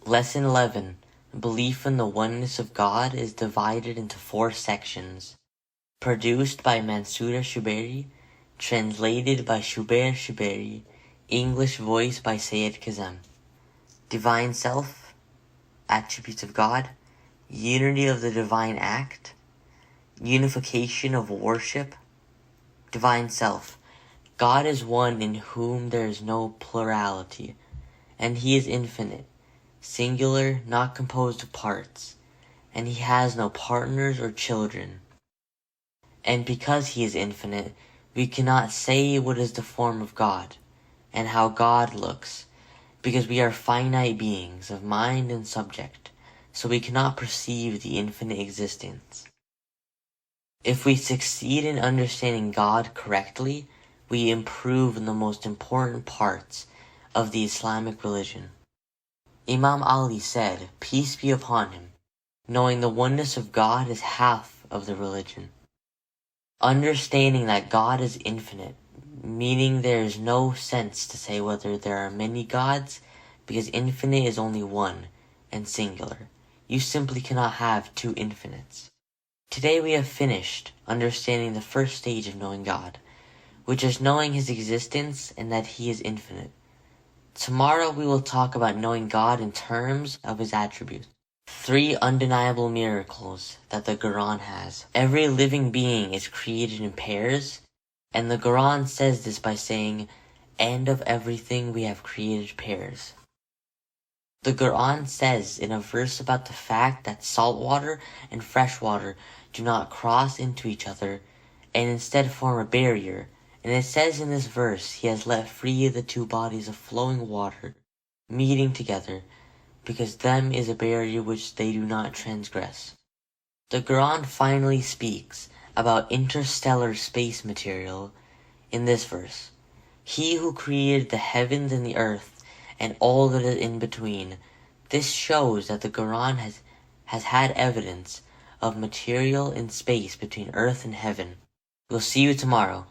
Lesson 11. Belief in the oneness of God is divided into 4 sections. Produced by Mansoureh Shobeyri, translated by Shobeyri, English voice by Seyed Kazem. Divine Self, Attributes of God, Unity of the Divine Act, Unification of Worship. Divine Self. God is one in whom there is no plurality, and He is infinite, singular, not composed of parts, and He has no partners or children. And because He is infinite, we cannot say what is the form of God, and how God looks, because we are finite beings of mind and subject, so we cannot perceive the infinite existence. If we succeed in understanding God correctly, we improve in the most important parts of the Islamic religion. Imam Ali said, peace be upon him, knowing the oneness of God is half of the religion. Understanding that God is infinite, meaning there is no sense to say whether there are many gods, because infinite is only one and singular. You simply cannot have 2 infinites. Today we have finished understanding the first stage of knowing God, which is knowing His existence and that He is infinite. Tomorrow we will talk about knowing God in terms of His attributes. 3 undeniable miracles that the Quran has. Every living being is created in pairs, and the Quran says this by saying, and of everything we have created pairs. The Quran says in a verse about the fact that salt water and fresh water do not cross into each other and instead form a barrier, and it says in this verse He has let free the 2 bodies of flowing water meeting together, because them is a barrier which they do not transgress. The Quran finally speaks about interstellar space material in this verse. He who created the heavens and the earth and all that is in between. This shows that the Quran has had evidence of material in space between earth and heaven. We'll see you tomorrow.